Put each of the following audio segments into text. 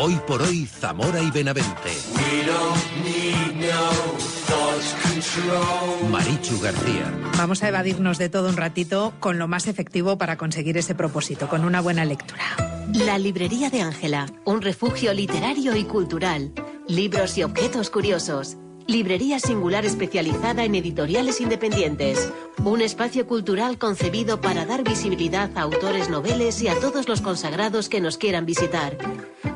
Hoy por hoy, Zamora y Benavente. Marichu García. Vamos a evadirnos de todo un ratito con lo más efectivo para conseguir ese propósito, con una buena lectura. La librería de Ángela, un refugio literario y cultural. Libros y objetos curiosos. Librería singular especializada en editoriales independientes. Un espacio cultural concebido para dar visibilidad a autores noveles y a todos los consagrados que nos quieran visitar.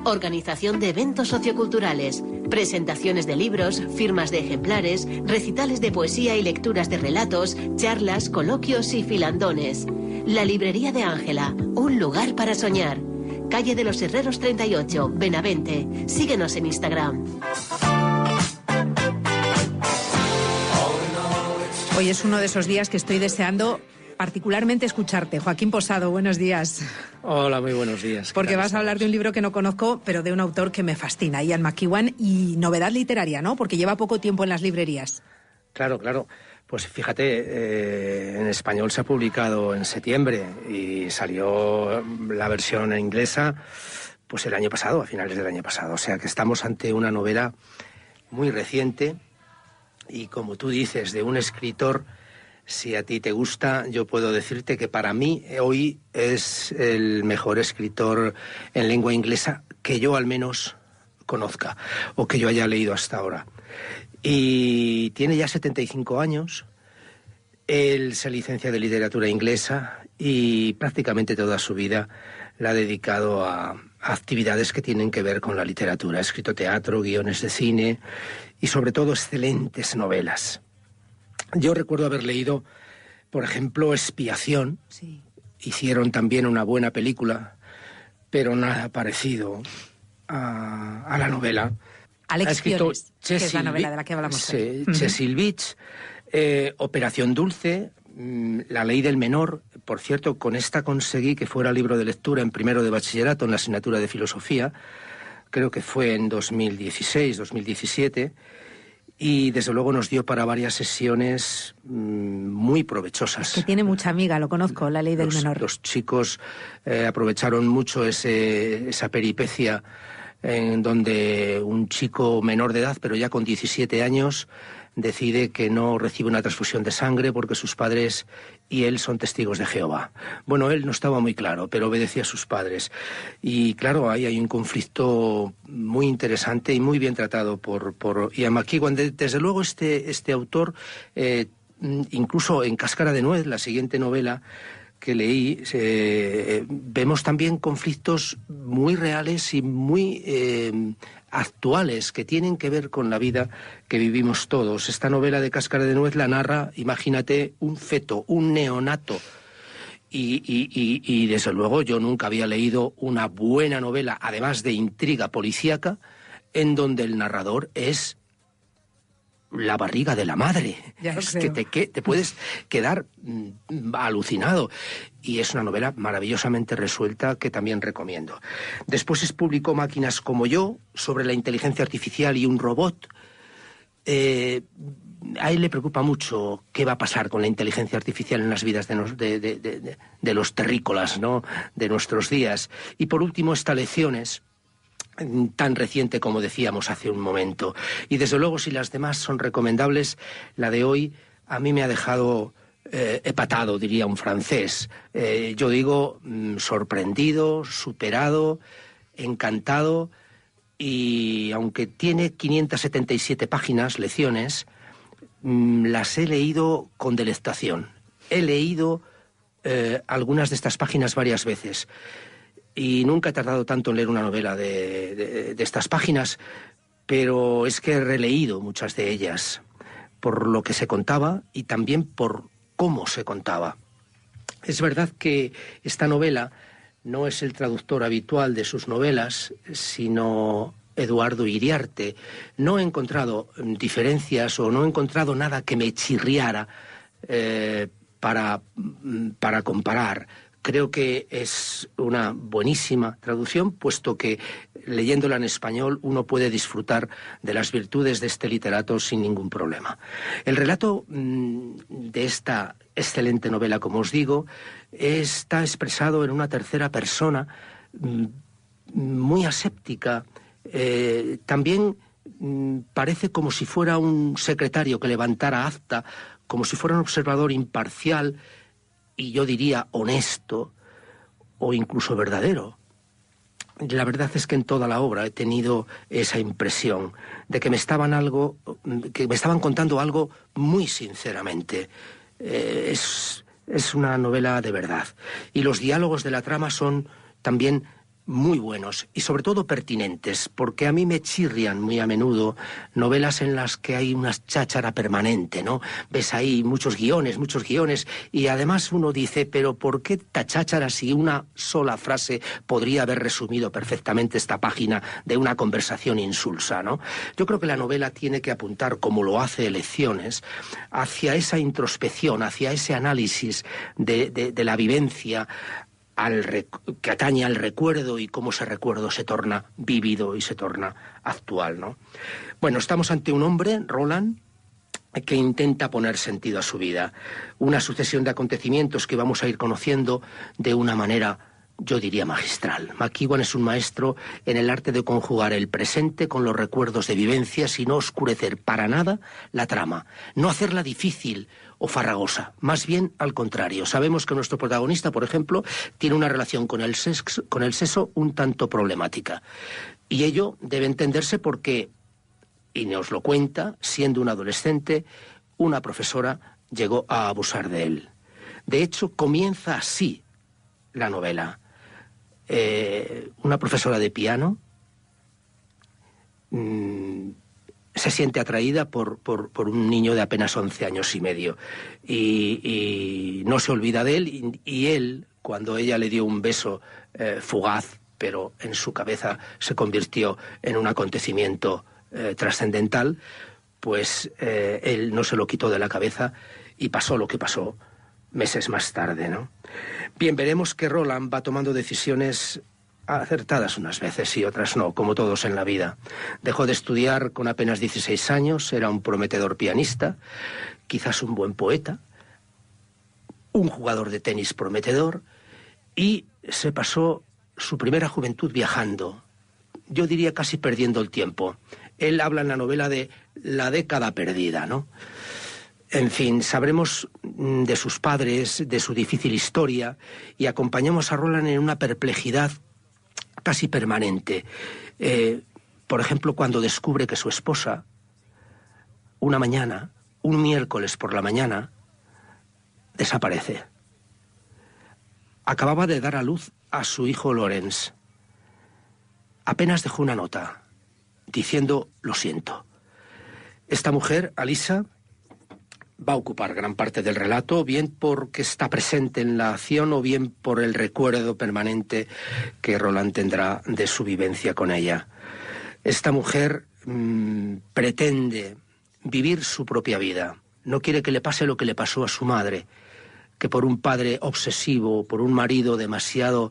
Organización de eventos socioculturales, presentaciones de libros, firmas de ejemplares, recitales de poesía y lecturas de relatos, charlas, coloquios y filandones. La librería de Ángela, un lugar para soñar. Calle de los Herreros 38, Benavente. Síguenos en Instagram. Hoy es uno de esos días que estoy deseando particularmente escucharte. Joaquín Posado, buenos días. Hola, muy buenos días. Porque vas a hablar de un libro que no conozco, pero de un autor que me fascina, Ian McEwan, y novedad literaria, ¿no? Porque lleva poco tiempo en las librerías. Claro. Pues fíjate, en español se ha publicado en septiembre y salió la versión inglesa pues el año pasado, a finales del año pasado. O sea que estamos ante una novela muy reciente y, como tú dices, de un escritor. Si a ti te gusta, yo puedo decirte que para mí hoy es el mejor escritor en lengua inglesa que yo al menos conozca o que yo haya leído hasta ahora. Y tiene ya 75 años, él se licencia de literatura inglesa y prácticamente toda su vida la ha dedicado a actividades que tienen que ver con la literatura. Ha escrito teatro, guiones de cine y sobre todo excelentes novelas. Yo recuerdo haber leído, por ejemplo, Expiación. Sí. Hicieron también una buena película, pero nada parecido a la novela. Alex Fiennes, que es la novela de la que hablamos. Sí, Cecil Beach, Operación Dulce, La ley del menor. Por cierto, con esta conseguí que fuera libro de lectura en primero de bachillerato en la asignatura de filosofía. Creo que fue en 2016, 2017. Y desde luego nos dio para varias sesiones muy provechosas. Es que tiene mucha amiga, lo conozco, La ley del menor. Los chicos aprovecharon mucho esa peripecia en donde un chico menor de edad, pero ya con 17 años, decide que no recibe una transfusión de sangre porque sus padres y él son testigos de Jehová. Bueno, él no estaba muy claro, pero obedecía a sus padres. Y claro, ahí hay un conflicto muy interesante y muy bien tratado por Ian McEwan. Desde luego este autor, incluso en Cáscara de Nuez, la siguiente novela que leí, vemos también conflictos muy reales y muy actuales que tienen que ver con la vida que vivimos todos. Esta novela de Cáscara de Nuez la narra, imagínate, un feto, un neonato. Y desde luego yo nunca había leído una buena novela, además de intriga policíaca, en donde el narrador es la barriga de la madre. Es que te puedes quedar alucinado. Y es una novela maravillosamente resuelta que también recomiendo. Después publicó Máquinas como yo, sobre la inteligencia artificial y un robot. A él le preocupa mucho qué va a pasar con la inteligencia artificial en las vidas de los terrícolas, ¿no?, de nuestros días. Y por último, Lecciones, tan reciente como decíamos hace un momento. Y desde luego, si las demás son recomendables, la de hoy a mí me ha dejado epatado, diría un francés. Yo digo sorprendido, superado, encantado, y aunque tiene 577 páginas, Lecciones, las he leído con delectación. He leído algunas de estas páginas varias veces. Y nunca he tardado tanto en leer una novela de estas páginas, pero es que he releído muchas de ellas por lo que se contaba y también por cómo se contaba. Es verdad que esta novela no es el traductor habitual de sus novelas, sino Eduardo Iriarte. No he encontrado diferencias o no he encontrado nada que me chirriara para comparar. Creo que es una buenísima traducción, puesto que leyéndola en español uno puede disfrutar de las virtudes de este literato sin ningún problema. El relato de esta excelente novela, como os digo, está expresado en una tercera persona muy aséptica. También parece como si fuera un secretario que levantara acta, como si fuera un observador imparcial y yo diría honesto o incluso verdadero. La verdad es que en toda la obra he tenido esa impresión de que me estaban contando algo muy sinceramente. Es una novela de verdad. Y los diálogos de la trama son también muy buenos y sobre todo pertinentes, porque a mí me chirrian muy a menudo novelas en las que hay una cháchara permanente, ¿no? Ves ahí muchos guiones, y además uno dice, pero ¿por qué esta cháchara si una sola frase podría haber resumido perfectamente esta página de una conversación insulsa, ¿no? Yo creo que la novela tiene que apuntar, como lo hace Elecciones, hacia esa introspección, hacia ese análisis de la vivencia, que atañe al recuerdo y cómo ese recuerdo se torna vívido y se torna actual, ¿no? Bueno, estamos ante un hombre, Roland, que intenta poner sentido a su vida. Una sucesión de acontecimientos que vamos a ir conociendo de una manera, yo diría, magistral. McEwan es un maestro en el arte de conjugar el presente con los recuerdos de vivencias y no oscurecer para nada la trama. No hacerla difícil o farragosa, más bien al contrario. Sabemos que nuestro protagonista, por ejemplo, tiene una relación con el sexo un tanto problemática. Y ello debe entenderse porque, y nos lo cuenta, siendo un adolescente, una profesora llegó a abusar de él. De hecho, comienza así la novela. Una profesora de piano se siente atraída por un niño de apenas 11 años y medio y no se olvida de él y él, cuando ella le dio un beso fugaz, pero en su cabeza se convirtió en un acontecimiento trascendental, pues él no se lo quitó de la cabeza y pasó lo que pasó meses más tarde, ¿no? Bien, veremos que Roland va tomando decisiones acertadas unas veces y otras no, como todos en la vida. Dejó de estudiar con apenas 16 años, era un prometedor pianista, quizás un buen poeta, un jugador de tenis prometedor, y se pasó su primera juventud viajando, yo diría casi perdiendo el tiempo. Él habla en la novela de la década perdida, ¿no? En fin, sabremos de sus padres, de su difícil historia, y acompañamos a Roland en una perplejidad casi permanente. Por ejemplo, cuando descubre que su esposa, una mañana, un miércoles por la mañana, desaparece. Acababa de dar a luz a su hijo Lorenz. Apenas dejó una nota, diciendo, lo siento. Esta mujer, Alisa, va a ocupar gran parte del relato, bien porque está presente en la acción o bien por el recuerdo permanente que Roland tendrá de su vivencia con ella. Esta mujer pretende vivir su propia vida. No quiere que le pase lo que le pasó a su madre, que por un padre obsesivo, por un marido demasiado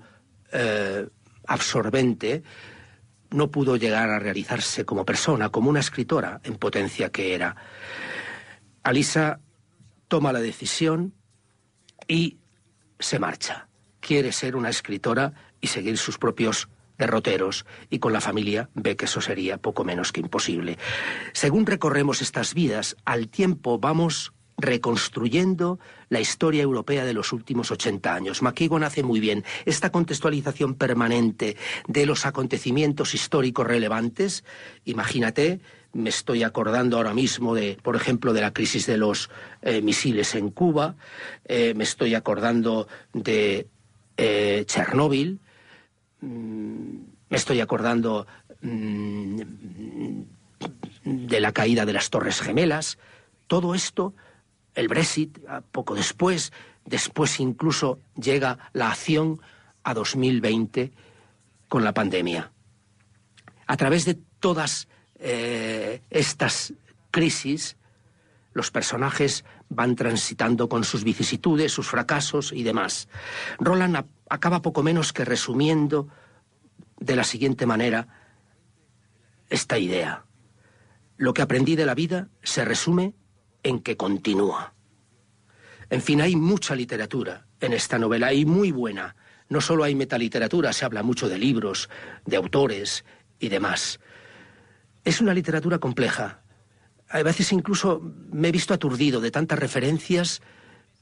absorbente, no pudo llegar a realizarse como persona, como una escritora en potencia que era. Alisa toma la decisión y se marcha. Quiere ser una escritora y seguir sus propios derroteros, y con la familia ve que eso sería poco menos que imposible. Según recorremos estas vidas, al tiempo vamos reconstruyendo la historia europea de los últimos 80 años. McEwan hace muy bien esta contextualización permanente de los acontecimientos históricos relevantes. Imagínate, me estoy acordando ahora mismo de, por ejemplo, de la crisis de los misiles en Cuba, me estoy acordando de Chernóbil, me estoy acordando de la caída de las Torres Gemelas. Todo esto, el Brexit, poco después incluso llega la acción a 2020 con la pandemia. A través de todas estas crisis, los personajes van transitando con sus vicisitudes, sus fracasos y demás. Roland acaba poco menos que resumiendo de la siguiente manera esta idea. Lo que aprendí de la vida se resume en que continúa. En fin, hay mucha literatura en esta novela y muy buena. no solo hay metaliteratura, se habla mucho de libros, de autores y demás. Es una literatura compleja. A veces incluso me he visto aturdido de tantas referencias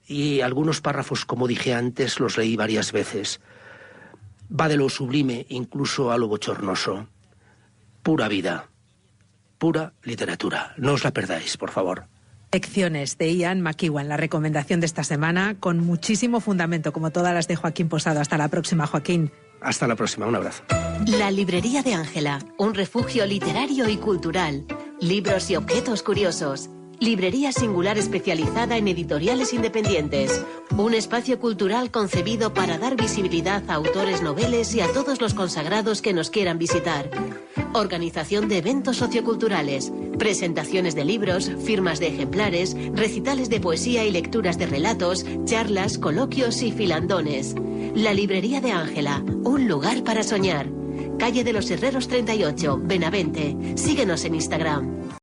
y algunos párrafos, como dije antes, los leí varias veces. Va de lo sublime incluso a lo bochornoso. Pura vida, pura literatura. No os la perdáis, por favor. Lecciones de Ian McEwan, la recomendación de esta semana, con muchísimo fundamento, como todas las de Joaquín Posado. Hasta la próxima, Joaquín. Hasta la próxima, un abrazo. La librería de Ángela, un refugio literario y cultural. Libros y objetos curiosos. Librería singular especializada en editoriales independientes. Un espacio cultural concebido para dar visibilidad a autores noveles y a todos los consagrados que nos quieran visitar. Organización de eventos socioculturales, presentaciones de libros, firmas de ejemplares, recitales de poesía y lecturas de relatos, charlas, coloquios y filandones. La librería de Ángela, un lugar para soñar. Calle de los Herreros 38, Benavente. Síguenos en Instagram.